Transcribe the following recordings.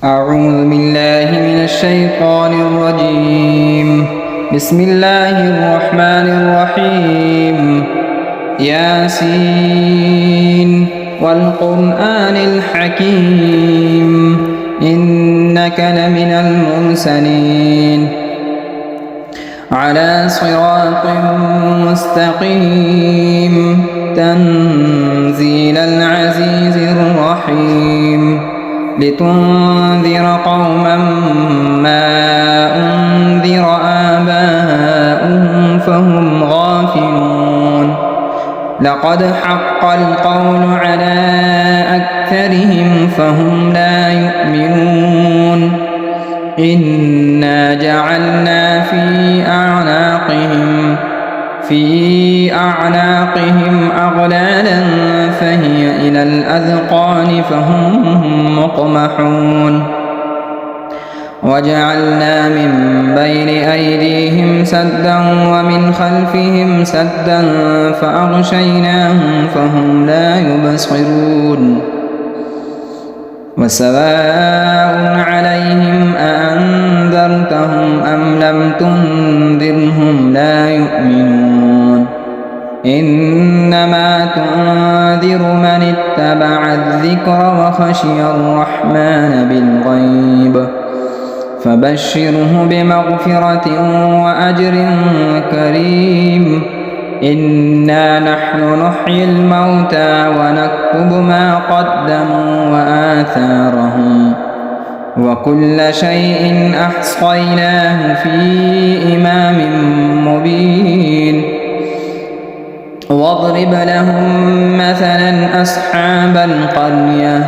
أعوذ بالله من الشيطان الرجيم. بسم الله الرحمن الرحيم. ياسين والقرآن الحكيم إنك لمن المرسلين على صراط مستقيم تنزيل العزيز الرحيم لتنذر قوما ما أنذر آباؤهم فهم غافلون لقد حق القول على أكثرهم فهم لا يؤمنون إنا جعلنا في أعناقهم أغلالا فهي إلى الأذقان فهم مقمحون وجعلنا من بين أيديهم سدا ومن خلفهم سدا فأغشيناهم فهم لا يبصرون وسواء عليهم أأنذرتهم أم لم تنذرهم لا يؤمنون إنما تنذر من اتبع الذكر وخشي الرحمن بالغيب فبشره بمغفرة وأجر كريم إنا نحن نحيي الموتى ونكتب ما قدموا وآثارهم وكل شيء أحصيناه في إمام مبين واضرب لهم مثلا أصحاب القرية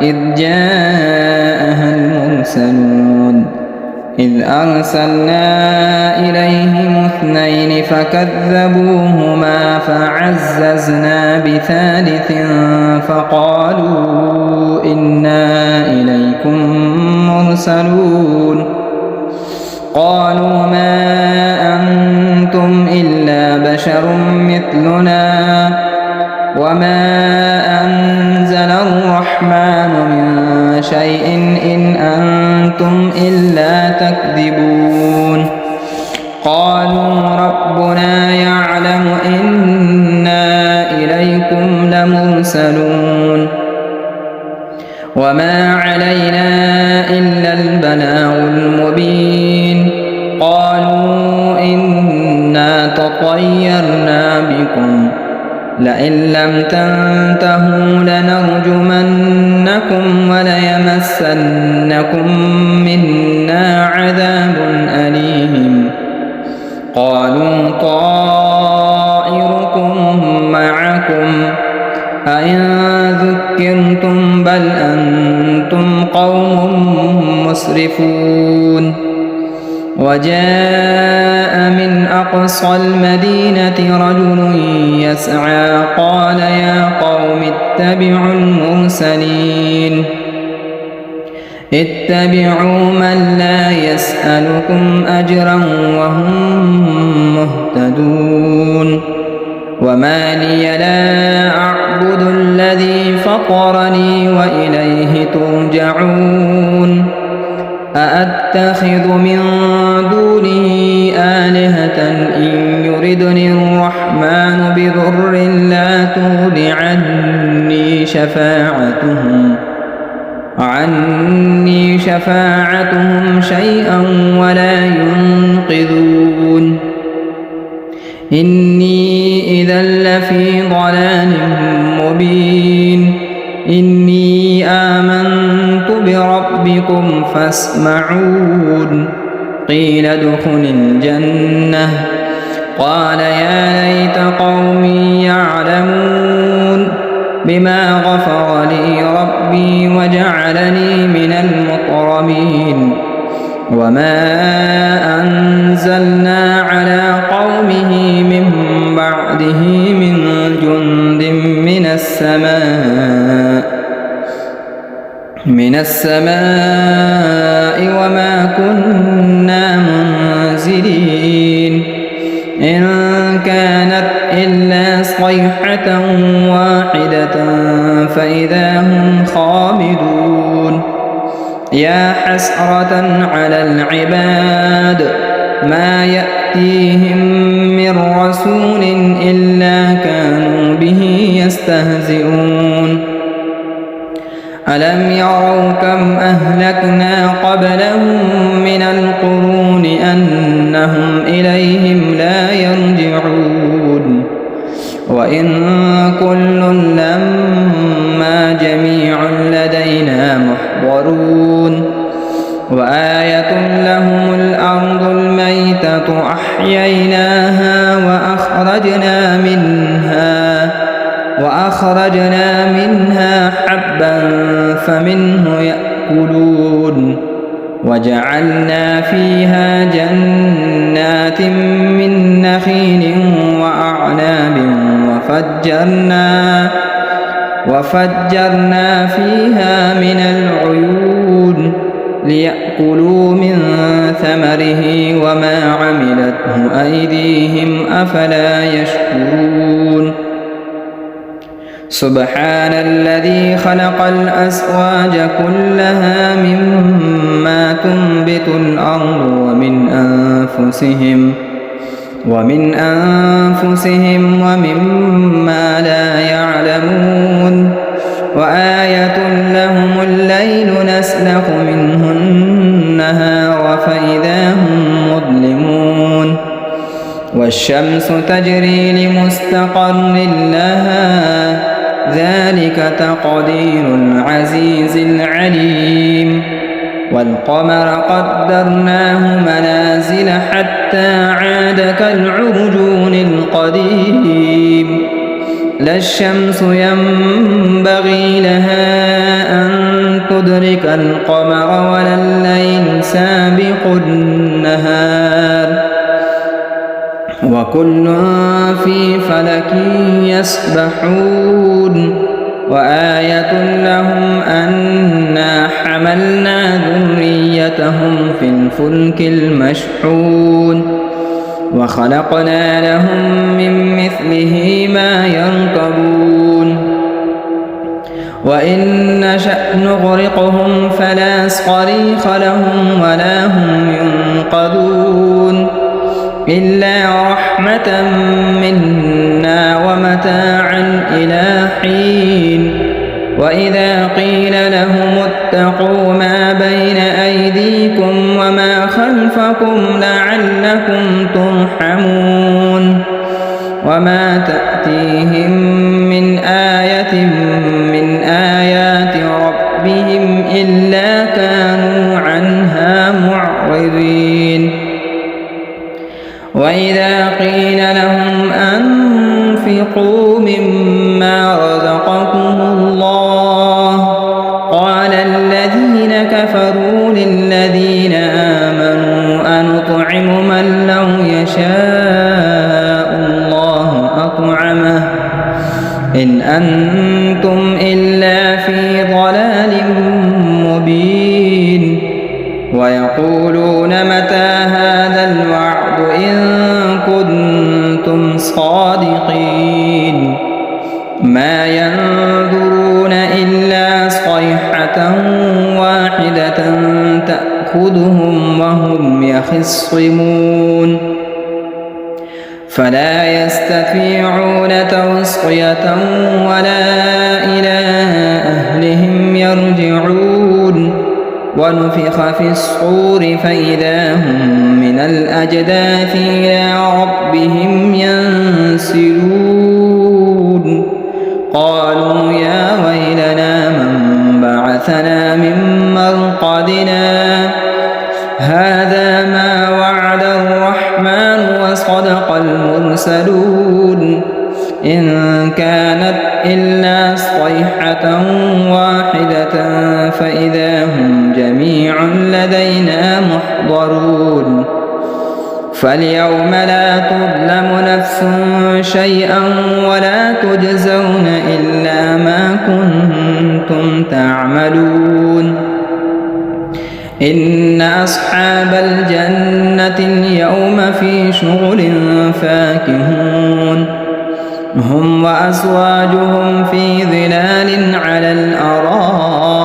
إذ جاءها المرسلون إذ أرسلنا إليهم اثنين فكذبوهما فعززنا بثالث فقالوا إنا إليكم مرسلون قالوا ما أنتم إلا بشر مثلنا وما أنزل الرحمن من شيء إن أنتم إلا تكذبون قالوا ربنا يعلم إنا إليكم لمرسلون وما علينا إلا البلاغ المبين قالوا إنا تطيرنا بكم لئن لم تنتهوا لنرجمنكم وليمسنكم منا عذاب أليم قالوا طائركم معكم أئن ذكرتم بل أنتم قوم مسرفون وجاء من أقصى المدينة رجل يسعى قال يا قوم اتبعوا المرسلين اتبعوا من لا يسألكم أجرا وهم مهتدون وما لي لا أعبد الذي فطرني وإليه ترجعون أأتخذ من دونه آلهة إن يردني الرحمن بضر لا تغن عني شفاعتهم شيئا ولا ينقذون إني إذا لفي ضلال مبين إني آمنت بربكم فاسمعون قيل ادخل الجنة قال يا ليت قومي يعلمون بما غفر لي ربي وجعلني من المكرمين وما أنزلنا على قومه من بعده من جند من السماء وما كنا منزلين إن كانت إلا صيحة واحدة فإذا هم خامدون يا حسرة على العباد ما يأتيهم من رسول إلا كانوا به يستهزئون ألم يروا كم أهلكنا قبلهم من القرون أنهم إليهم لا يرجعون وإن كل لما جميع لدينا محضرون وآية لهم الأرض الميتة أحييناها وأخرجنا منها حبا فمنه يأكلون وجعلنا فيها جنات من نخيل وأعناب وفجرنا فيها من العيون ليأكلوا من ثمره وما عملته أيديهم أفلا يشكرون سبحان الذي خلق الأزواج كلها مما تنبت الأرض ومن أنفسهم ومما لا يعلمون وآية لهم الليل نسلخ منه النهار فإذا هم مظلمون والشمس تجري لمستقر لها ذلك تقدير العزيز العليم والقمر قدرناه منازل حتى عاد كالعرجون القديم لا الشمس ينبغي لها أن تدرك القمر ولا الليل سابق النهار وكل في فلك يسبحون وآية لهم أنا حملنا ذريتهم في الفلك المشحون وخلقنا لهم من مثله ما يركبون وإن نشأ نغرقهم فلا صريخ لهم ولا هم ينقذون إلا رحمة منا ومتاعا إلى حين وإذا قيل لهم اتقوا ما بين أيديكم وما خلفكم لعلكم ترحمون وما تأتيهم من آية من آيات ربهم إلا كانوا عنها معرضين وإذا قيل لهم أنفقوا مما رزقكم الله قال الذين كفروا للذين آمنوا أنطعم من لو يشاء الله أطعمه إن أنتم إلا في ضلال مبين ويقولون متى هذا الوعد إن كنتم صادقين ما ينظرون إلا صيحة واحدة تأخذهم وهم يخصمون فلا يستطيعون توصية ولا إلى أهلهم يرجعون ونفخ في الصور فإذا هم من الأجداث إلى ربهم ينسلون قالوا يا ويلنا من بعثنا من مرقدنا هذا ما وعد الرحمن وصدق المرسلون إن كانت إلا صيحة واحدة فإذا هم جميع لدينا محضرون فاليوم لا تظلم نفس شيئا ولا تجزون إلا ما كنتم تعملون إن أصحاب الجنة اليوم في شغل فاكهون هم وأزواجهم في ظلال على الأرائك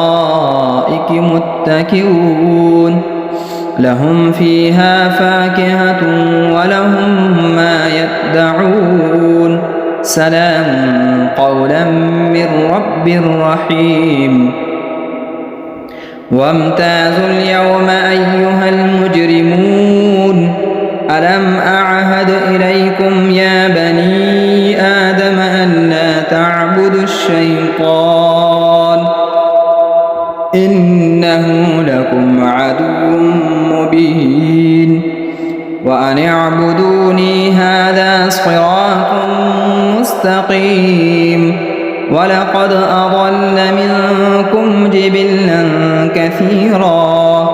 متكئون متكئون لهم فيها فاكهة ولهم ما يدعون سلام قولا من رب رحيم وامتازوا اليوم أيها المجرمون ألم أعهد إليكم يا بني آدم أن لا تعبدوا الشيطان إنه لكم عدو مبين وأن اعبدوني هذا صراط مستقيم ولقد أضل منكم جبلا كثيرا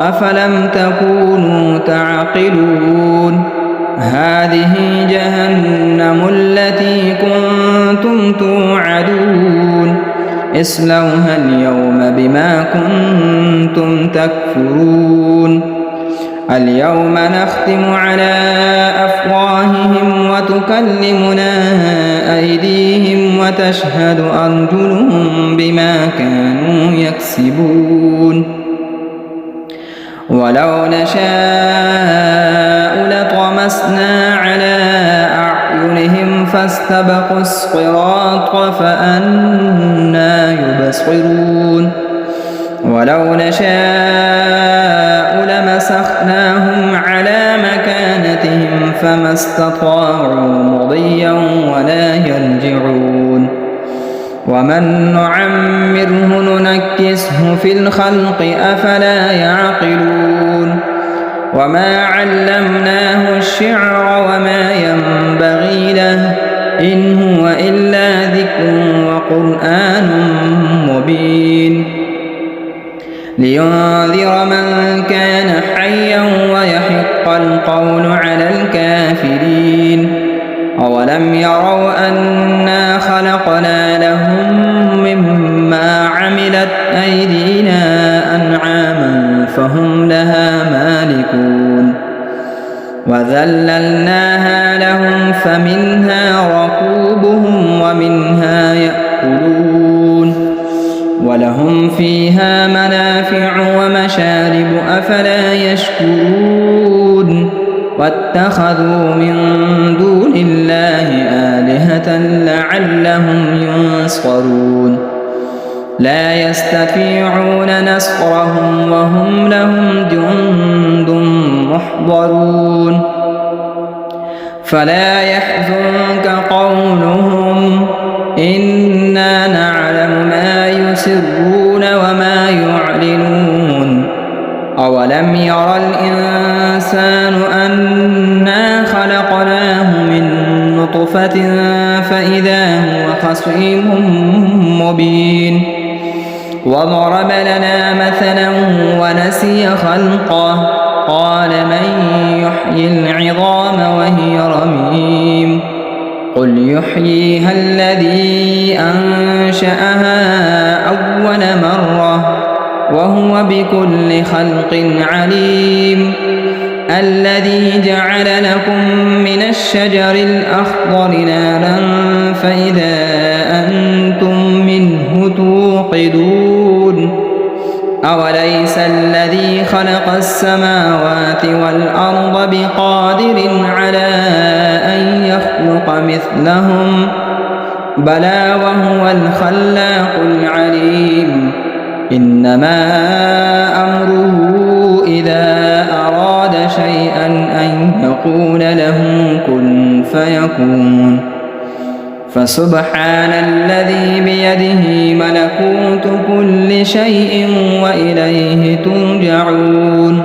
أفلم تكونوا تعقلون هذه جهنم التي كنتم توعدون اصلوها اليوم بما كنتم تكفرون اليوم نختم على أفواههم وتكلمنا أيديهم وتشهد أرجلهم بما كانوا يكسبون ولو نشاء لطمسنا على أعينهم فاستبقوا الصراط فأنى يبصرون ولو نشاء لمسخناهم على مكانتهم فما استطاعوا مضيا ولا يرجعون ومن نعمره ننكسه في الخلق أفلا يعقلون وما علمناه الشعر وما ينبغي له إن هو إلا ذكر وقرآن مبين لينذر من كان حيا ويحق القول على الكافرين أولم يروا أنا خلقنا لهم مما عملت أيدينا أنعاما فهم لها مالكون وذللناها لهم فمنها ركوبهم ومنها يأكلون ولهم فيها منافع ومشارب أفلا يشكرون واتخذوا من دون الله آلهة لعلهم ينصرون لا يستطيعون نصرهم وهم لهم جند محضرون فلا يحزنك قولهم إنا نعلم ما يسرون وما يعلنون أولم يرى الإنسان أنا خلقناه من نطفة فإذا هو خصيم مبين وضرب لنا مثلا ونسي خلقه قال من يحيي العظام وهي رميم قل يحييها الذي أنشأها أول مرة وهو بكل خلق عليم الذي جعل لكم من الشجر الأخضر نارا فإذا أنتم منه توقدون أوليس الذي خلق السماوات والأرض بقادر على أن يخلق مثلهم بلى وهو الخلاق العليم إنما أمره إذا أراد شيئا أن يقول له كن فيكون فسبحان الذي بيده ملكوت كل شيء وإليه ترجعون